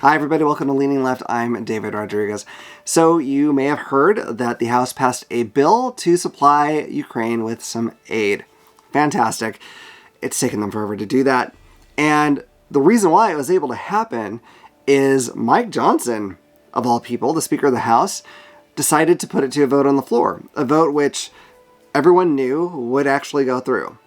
Hi everybody, welcome to Leaning Left. I'm David Rodriguez. So you may have heard that the House passed a bill to supply Ukraine with some aid. Fantastic. It's taken them forever to do that. And the reason why it was able to happen is Mike Johnson, of all people, the Speaker of the House, decided to put it to a vote on the floor. A vote which everyone knew would actually go through.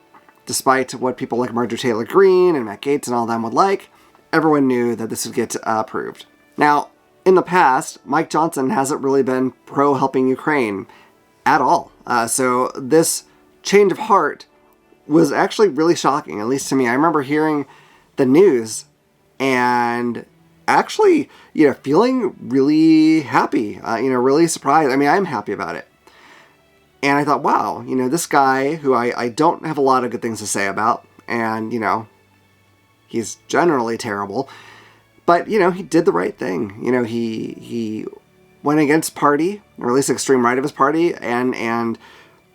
Despite what people like Marjorie Taylor Greene and Matt Gaetz and all them would like, everyone knew that this would get approved. Now, in the past, Mike Johnson hasn't really been pro-helping Ukraine at all. So this change of heart was actually really shocking, at least to me. I remember hearing the news and actually, feeling really happy, really surprised. I mean, I'm happy about it. And I thought, wow, this guy who I don't have a lot of good things to say about, and, he's generally terrible, but, he did the right thing. He went against party, or at least the extreme right of his party, and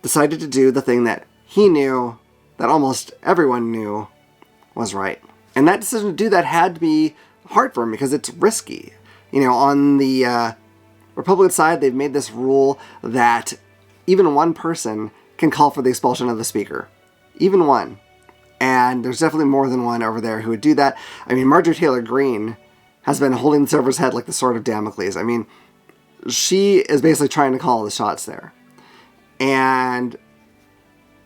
decided to do the thing that he knew, that almost everyone knew was right. And that decision to do that had to be hard for him because it's risky. On the Republican side, they've made this rule that even one person can call for the expulsion of the speaker. Even one. And there's definitely more than one over there who would do that. I mean, Marjorie Taylor Greene has been holding this over his head like the sword of Damocles. I mean, she is basically trying to call the shots there. And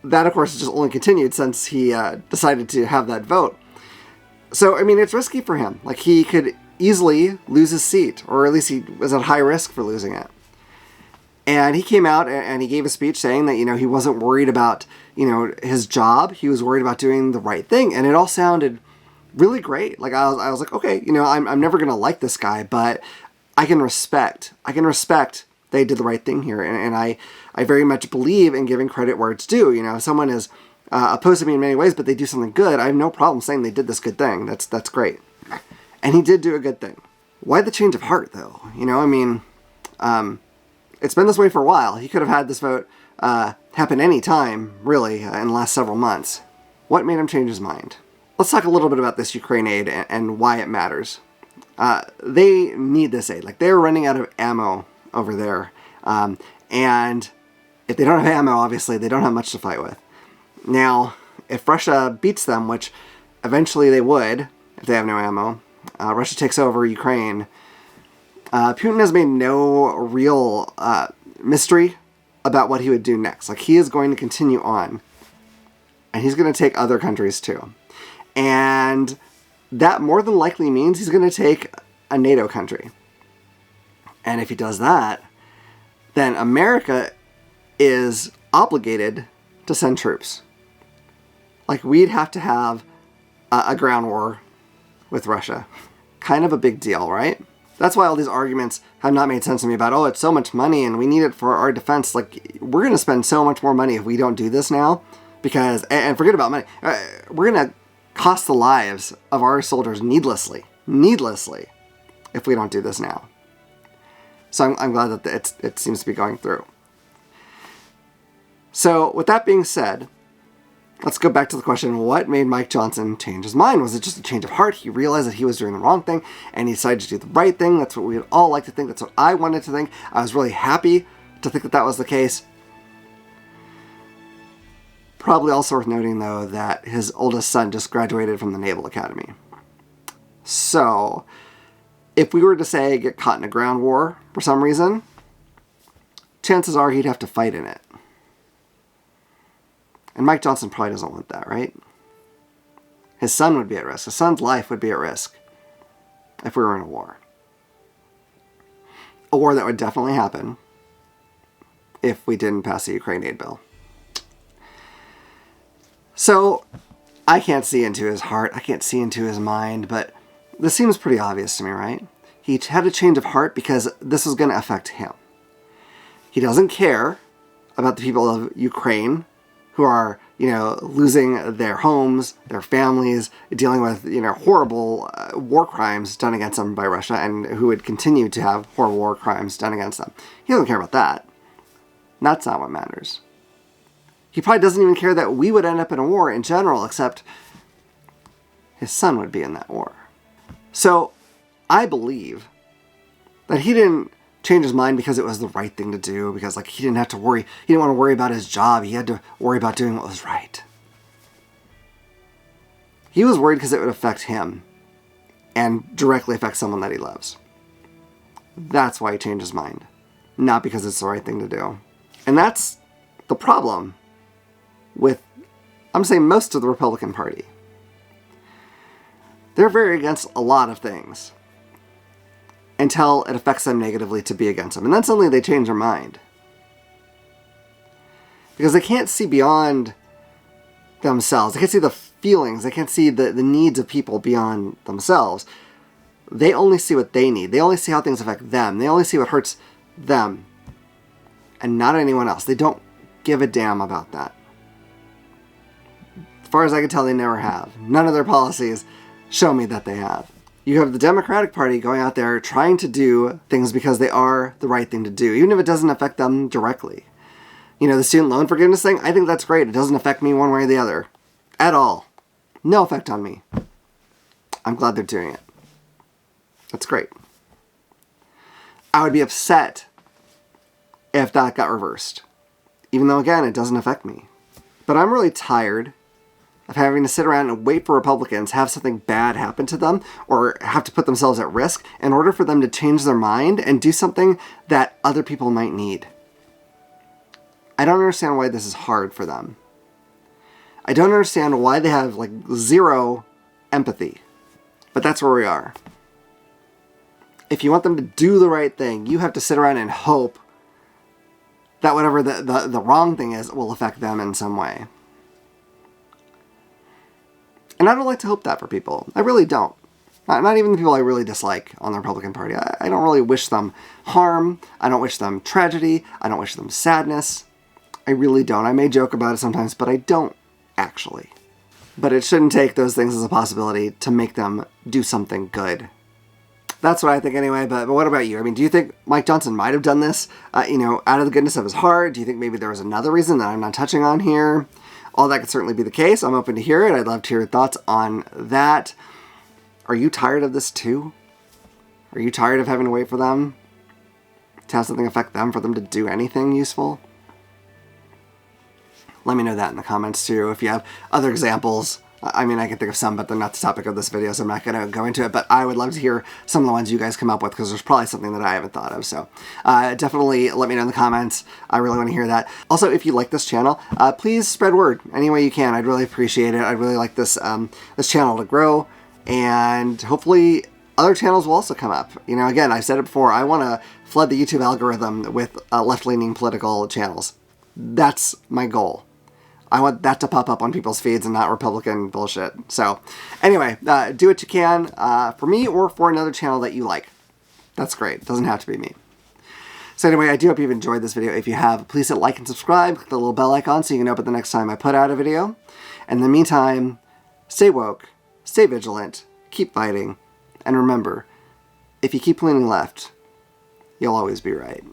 that, of course, has just only continued since he decided to have that vote. So, I mean, it's risky for him. Like, he could easily lose his seat, or at least he was at high risk for losing it. And he came out and he gave a speech saying that, he wasn't worried about, his job. He was worried about doing the right thing. And it all sounded really great. Like, I was like, okay, I'm never going to like this guy, but I can respect that he did the right thing here. And I very much believe in giving credit where it's due. If someone is opposed to me in many ways, but they do something good, I have no problem saying they did this good thing. That's great. And he did do a good thing. Why the change of heart, though? It's been this way for a while. He could have had this vote happen any time, really, in the last several months. What made him change his mind? Let's talk a little bit about this Ukraine aid and why it matters. They need this aid. Like, they're running out of ammo over there. And if they don't have ammo, obviously, they don't have much to fight with. Now, if Russia beats them, which eventually they would, if they have no ammo, Russia takes over Ukraine, Putin has made no real mystery about what he would do next. Like, he is going to continue on. And he's going to take other countries too. And that more than likely means he's going to take a NATO country. And if he does that, then America is obligated to send troops. Like, we'd have to have a ground war with Russia. Kind of a big deal, right? That's why all these arguments have not made sense to me about, oh, it's so much money and we need it for our defense. Like, we're going to spend so much more money if we don't do this now. Because, and forget about money, we're going to cost the lives of our soldiers needlessly, if we don't do this now. So I'm glad that it seems to be going through. So with that being said, let's go back to the question, what made Mike Johnson change his mind? Was it just a change of heart? He realized that he was doing the wrong thing, and he decided to do the right thing. That's what we would all like to think. That's what I wanted to think. I was really happy to think that that was the case. Probably also worth noting, though, that his oldest son just graduated from the Naval Academy. So, if we were to, say, get caught in a ground war for some reason, chances are he'd have to fight in it. And Mike Johnson probably doesn't want that, right? His son would be at risk. His son's life would be at risk if we were in a war. A war that would definitely happen if we didn't pass the Ukraine aid bill. So, I can't see into his heart. I can't see into his mind, but this seems pretty obvious to me, right? He had a change of heart because this was going to affect him. He doesn't care about the people of Ukraine who are, losing their homes, their families, dealing with, horrible war crimes done against them by Russia, and who would continue to have horrible war crimes done against them. He doesn't care about that. That's not what matters. He probably doesn't even care that we would end up in a war in general, except his son would be in that war. So, I believe that he didn't change his mind because it was the right thing to do, because like he didn't have to worry. He didn't want to worry about his job. He had to worry about doing what was right. He was worried because it would affect him and directly affect someone that he loves. That's why he changed his mind, not because it's the right thing to do. And that's the problem with, I'm saying, most of the Republican Party. They're very against a lot of things until it affects them negatively to be against them. And then suddenly they change their mind. Because they can't see beyond themselves. They can't see the feelings. They can't see the needs of people beyond themselves. They only see what they need. They only see how things affect them. They only see what hurts them and not anyone else. They don't give a damn about that. As far as I can tell, they never have. None of their policies show me that they have. You have the Democratic Party going out there trying to do things because they are the right thing to do, even if it doesn't affect them directly. You know, the student loan forgiveness thing, I think that's great. It doesn't affect me one way or the other. At all. No effect on me. I'm glad they're doing it. That's great. I would be upset if that got reversed. Even though, again, it doesn't affect me. But I'm really tired of having to sit around and wait for Republicans have something bad happen to them or have to put themselves at risk in order for them to change their mind and do something that other people might need. I don't understand why this is hard for them. I don't understand why they have like zero empathy. But that's where we are. If you want them to do the right thing, you have to sit around and hope that whatever the wrong thing is will affect them in some way. And I don't like to hope that for people. I really don't. Not even the people I really dislike on the Republican Party. I don't really wish them harm. I don't wish them tragedy. I don't wish them sadness. I really don't. I may joke about it sometimes, but I don't actually. But it shouldn't take those things as a possibility to make them do something good. That's what I think anyway, but what about you? I mean, do you think Mike Johnson might have done this, out of the goodness of his heart? Do you think maybe there was another reason that I'm not touching on here? All that could certainly be the case. I'm open to hear it. I'd love to hear your thoughts on that. Are you tired of this too? Are you tired of having to wait for them to have something affect them, for them to do anything useful? Let me know that in the comments too. If you have other examples, I mean, I can think of some, but they're not the topic of this video, so I'm not going to go into it. But I would love to hear some of the ones you guys come up with, because there's probably something that I haven't thought of. So definitely let me know in the comments. I really want to hear that. Also, if you like this channel, please spread word any way you can. I'd really appreciate it. I'd really like this this channel to grow, and hopefully other channels will also come up. You know, again, I've said it before, I want to flood the YouTube algorithm with left-leaning political channels. That's my goal. I want that to pop up on people's feeds and not Republican bullshit. So anyway, do what you can for me or for another channel that you like. That's great. It doesn't have to be me. So anyway, I do hope you've enjoyed this video. If you have, please hit like and subscribe. Click the little bell icon so you can know about the next time I put out a video. And in the meantime, stay woke, stay vigilant, keep fighting, and remember, if you keep leaning left, you'll always be right.